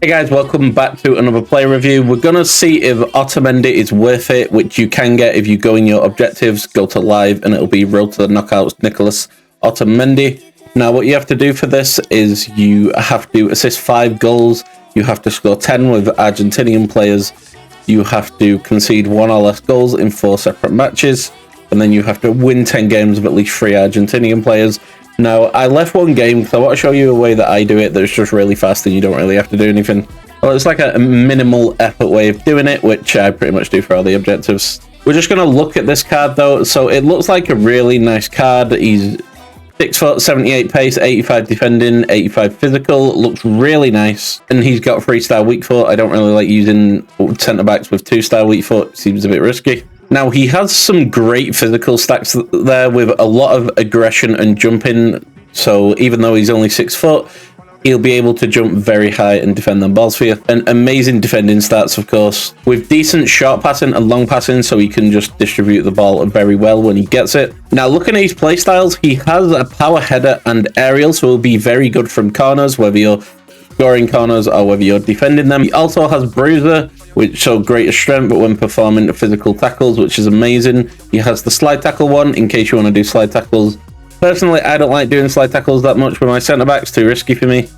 Hey guys, welcome back to another player review. We're going to see if Otamendi is worth it, which you can get if you go in your objectives, go to live, and it'll be Road to the Knockouts, Nicholas Otamendi. Now, what you have to do for this is you have to assist 5 goals, you have to score 10 with Argentinian players, you have to concede 1 or less goals in 4 separate matches, and then you have to win 10 games with at least 3 Argentinian players. Now, I left one game because I want to show you a way that I do it that's just really fast and you don't really have to do anything. Well, it's like a minimal effort way of doing it, which I pretty much do for all the objectives. We're just going to look at this card though. So it looks like a really nice card. He's 6 foot, 78 pace, 85 defending, 85 physical. Looks really nice. And he's got 3-star weak foot. I don't really like using centre backs with 2-star weak foot. Seems a bit risky. Now, he has some great physical stacks there with a lot of aggression and jumping. So even though he's only 6 foot, he'll be able to jump very high and defend them balls for you. And amazing defending stats, of course, with decent short passing and long passing, so he can just distribute the ball very well when he gets it. Now, looking at his play styles, he has a power header and aerial, so he'll be very good from corners, whether you're scoring corners or whether you're defending them. He also has bruiser, which show greater strength, but when performing physical tackles, which is amazing. He has the slide tackle one, in case you want to do slide tackles. Personally, I don't like doing slide tackles that much with my centre-backs, too risky for me.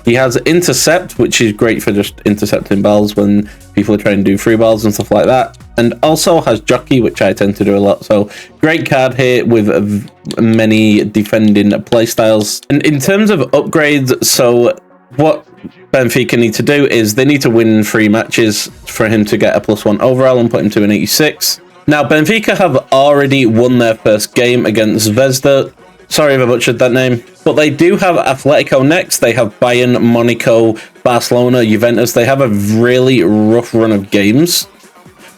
He has intercept, which is great for just intercepting balls when people are trying to do free balls and stuff like that. And also has jockey, which I tend to do a lot. So, great card here with many defending play styles. And in terms of upgrades, so what Benfica need to do is they need to win 3 matches for him to get a +1 overall and put him to an 86. Now, Benfica have already won their first game against Zvezda. Sorry if I butchered that name. But they do have Atletico next. They have Bayern, Monaco, Barcelona, Juventus. They have a really rough run of games.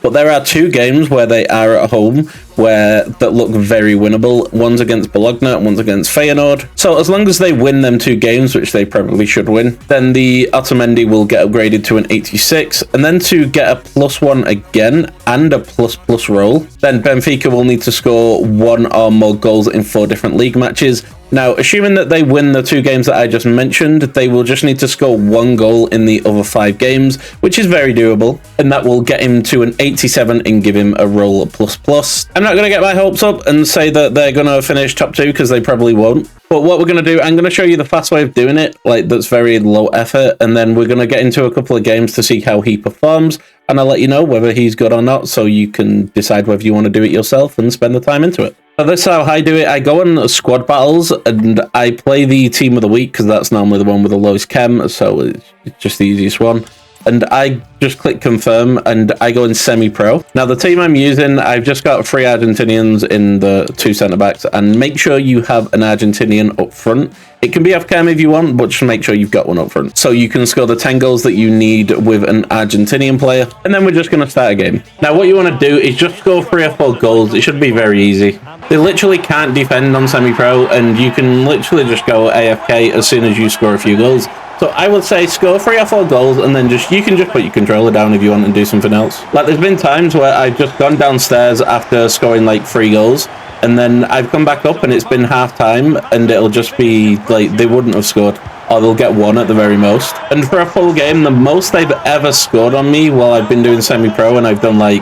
But there are 2 games where they are at home that look very winnable. One's against Bologna and one's against Feyenoord. So as long as they win them 2 games, which they probably should win, then the Otamendi will get upgraded to an 86. And then to get a +1 again and a ++ roll, then Benfica will need to score 1 or more goals in 4 different league matches. Now, assuming that they win the 2 games that I just mentioned, they will just need to score 1 goal in the other 5 games, which is very doable. And that will get him to an 87 and give him a roll ++. I'm not going to get my hopes up and say that they're going to finish top 2 because they probably won't. But what we're going to do, I'm going to show you the fast way of doing it, like that's very low effort. And then we're going to get into a couple of games to see how he performs. And I'll let you know whether he's good or not, so you can decide whether you want to do it yourself and spend the time into it. So this is how I do it. I go on squad battles and I play the team of the week because that's normally the one with the lowest chem, so it's just the easiest one. And I just click confirm and I go in semi-pro. Now the team I'm using, I've just got 3 Argentinians in the 2 centre-backs, and make sure you have an Argentinian up front. It can be off cam if you want, but just make sure you've got one up front, so you can score the 10 goals that you need with an Argentinian player. And then we're just going to start a game. Now what you want to do is just score 3 or 4 goals. It should be very easy. They literally can't defend on semi-pro, and you can literally just go AFK as soon as you score a few goals. So I would say score 3 or 4 goals, and then you can just put your controller down if you want and do something else. Like there's been times where I've just gone downstairs after scoring like 3 goals, and then I've come back up and it's been half time, and it'll just be like they wouldn't have scored, or they'll get 1 at the very most. And for a full game, the most they've ever scored on me while I've been doing semi-pro, and I've done like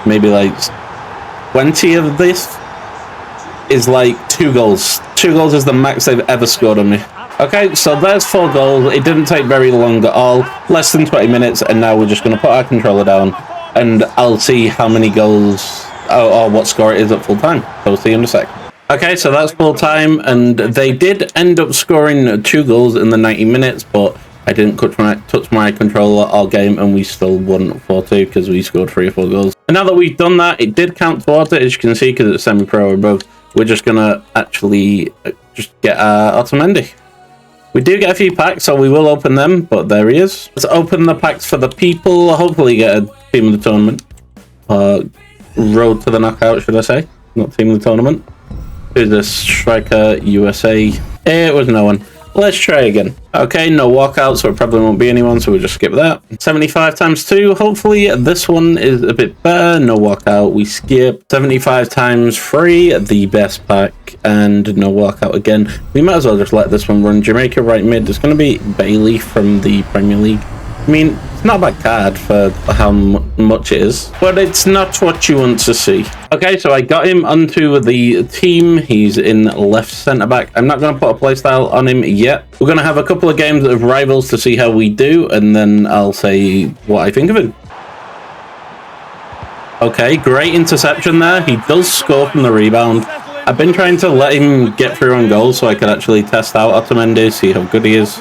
maybe like 20 of this, is like 2 goals. 2 goals is the max they've ever scored on me. Okay, so there's 4 goals. It didn't take very long at all, less than 20 minutes, and now we're just going to put our controller down, and I'll see how many goals, or what score it is at full time. So we'll see in a sec. Okay, so that's full time, and they did end up scoring 2 goals in the 90 minutes, but I didn't touch my controller all game, and we still won 4-2 because we scored 3 or 4 goals. And now that we've done that, it did count towards it, as you can see, because it's semi-pro or both. We're just going to actually just get our Otamendi. We do get a few packs, so we will open them, but there he is. Let's open the packs for the people. Hopefully get a team of the tournament. Road to the knockout, should I say? Not team of the tournament. Who's this? Striker, USA. It was no one. Let's try again. Okay, no walkout, so it probably won't be anyone, so we'll just skip that. 75 times 2. Hopefully this one is a bit better. No walkout, we skip. 75 times 3, the best pack, and no walkout again. We might as well just let this one run. Jamaica right mid. It's going to be Bailey from the Premier League. I mean, it's not a bad card for how much it is, but it's not what you want to see. Okay, so I got him onto the team. He's in left centre-back. I'm not going to put a playstyle on him yet. We're going to have a couple of games of rivals to see how we do, and then I'll say what I think of him. Okay, great interception there. He does score from the rebound. I've been trying to let him get through on goal so I could actually test out Otamendi, see how good he is.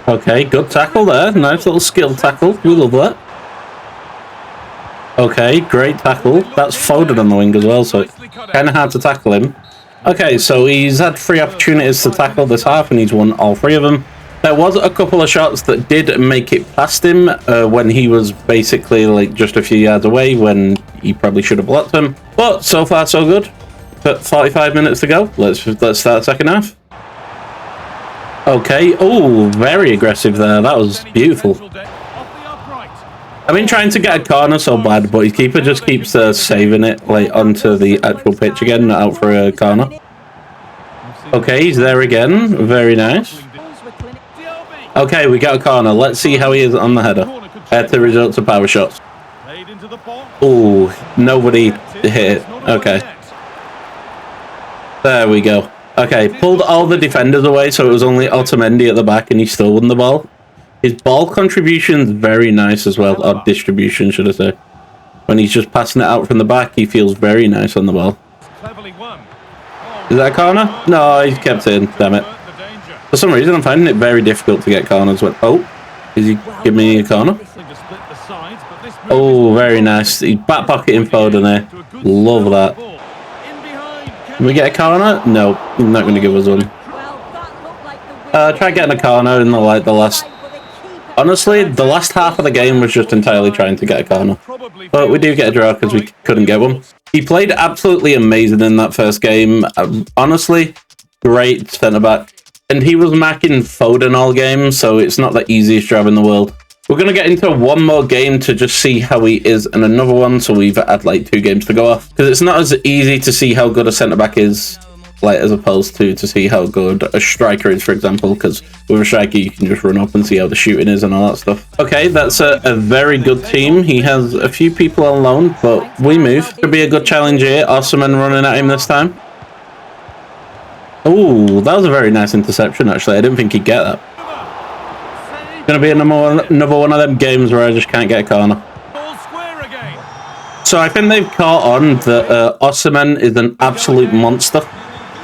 Okay, good tackle there. Nice little skill tackle. We love that. Okay, great tackle. That's Foden on the wing as well, so it's kind of hard to tackle him. Okay, so he's had 3 opportunities to tackle this half, and he's won all 3 of them. There was a couple of shots that did make it past him when he was basically like just a few yards away, when he probably should have blocked him. But so far, so good. But 45 minutes to go. Let's start second half. Okay. Oh, very aggressive there. That was beautiful. I've been trying to get a corner so bad, but his keeper just keeps saving it like onto the actual pitch again, not out for a corner. Okay, he's there again. Very nice. Okay, we got a corner. Let's see how he is on the header. Had to resort to power shots. Oh, nobody hit it. Okay. There we go. Okay, pulled all the defenders away, so it was only Otamendi at the back, and he still won the ball. His ball contribution is very nice as well, or distribution, should I say. When he's just passing it out from the back, he feels very nice on the ball. Is that a corner? No, he's kept it in, damn it. For some reason, I'm finding it very difficult to get corners. Oh, is he giving me a corner? Oh, very nice. He's back pocketing Foden there. Love that. Can we get a corner? No, he's not going to give us one. Try getting a corner in the last... Honestly, the last half of the game was just entirely trying to get a corner. But we do get a draw because we couldn't get one. He played absolutely amazing in that first game. Honestly, great centre-back. And he was marking Foden all game, so it's not the easiest job in the world. We're going to get into one more game to just see how he is and another one, so we've had like 2 games to go off. Because it's not as easy to see how good a centre-back is, like as opposed to see how good a striker is, for example, because with a striker you can just run up and see how the shooting is and all that stuff. Okay, that's a very good team. He has a few people on loan, but we move. Could be a good challenge here. Osimhen running at him this time. Oh, that was a very nice interception, actually. I didn't think he'd get that. Going to be another one of them games where I just can't get a corner. So I think they've caught on that Osimhen is an absolute monster,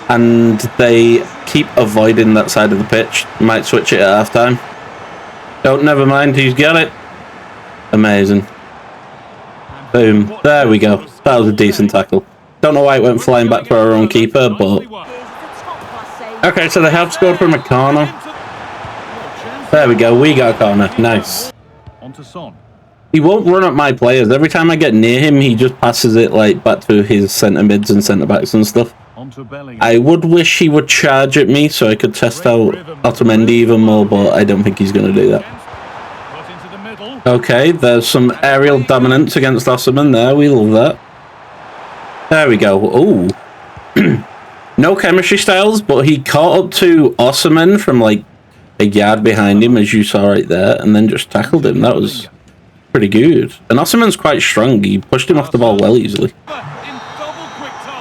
and they keep avoiding that side of the pitch. Might switch it at halftime. Don't, never mind, he's got it. Amazing. Boom. There we go. That was a decent tackle. Don't know why it went flying back to our own keeper, but... Okay, so they have scored from a corner. There we go, we got a corner. Nice. He won't run at my players. Every time I get near him, he just passes it like back to his centre mids and centre backs and stuff. I would wish he would charge at me so I could test out Otamendi even more, but I don't think he's going to do that. Okay, there's some aerial dominance against Osimhen there. We love that. There we go. Oh. No chemistry styles, but he caught up to Osimhen from like a yard behind him, as you saw right there, and then just tackled him. That was pretty good. And Osimhen's quite strong. He pushed him off the ball well easily.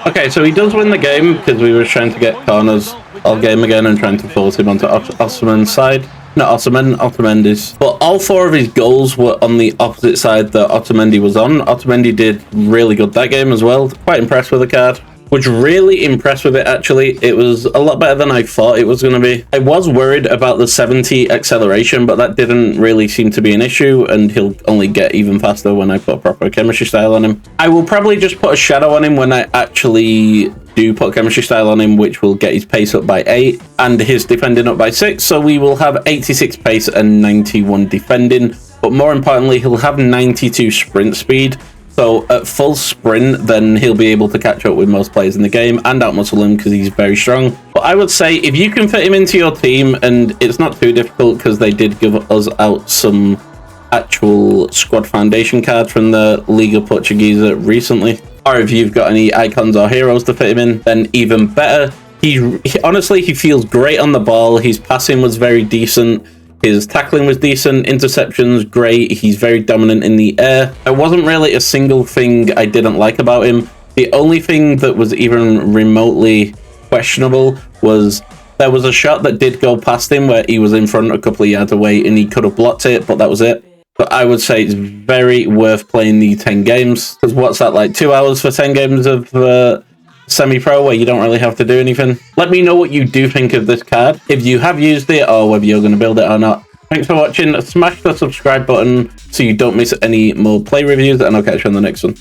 Okay, so he does win the game because we were trying to get corners all game again and trying to force him onto Osimhen's side. Not Osimhen, Otamendi's. But all 4 of his goals were on the opposite side that Otamendi was on. Otamendi did really good that game as well. Quite impressed with the card. Was really impressed with it, actually. It was a lot better than I thought it was going to be. I was worried about the 70 acceleration, but that didn't really seem to be an issue, and he'll only get even faster when I put a proper chemistry style on him. I will probably just put a shadow on him when I actually do put a chemistry style on him, which will get his pace up by 8 and his defending up by 6, so we will have 86 pace and 91 defending, but more importantly, he'll have 92 sprint speed. So at full sprint, then he'll be able to catch up with most players in the game and outmuscle him because he's very strong. But I would say if you can fit him into your team, and it's not too difficult because they did give us out some actual squad foundation cards from the Liga Portuguesa recently. Or if you've got any icons or heroes to fit him in, then even better. He honestly, he feels great on the ball. His passing was very decent. His tackling was decent, interceptions, great. He's very dominant in the air. There wasn't really a single thing I didn't like about him. The only thing that was even remotely questionable was there was a shot that did go past him where he was in front a couple of yards away and he could have blocked it, but that was it. But I would say it's very worth playing the 10 games. Because what's that, like 2 hours for 10 games of semi-pro where you don't really have to do anything? Let me know what you do think of this card, if you have used it or whether you're going to build it or not. Thanks for watching. Smash the subscribe button so you don't miss any more play reviews, and I'll catch you on the next one.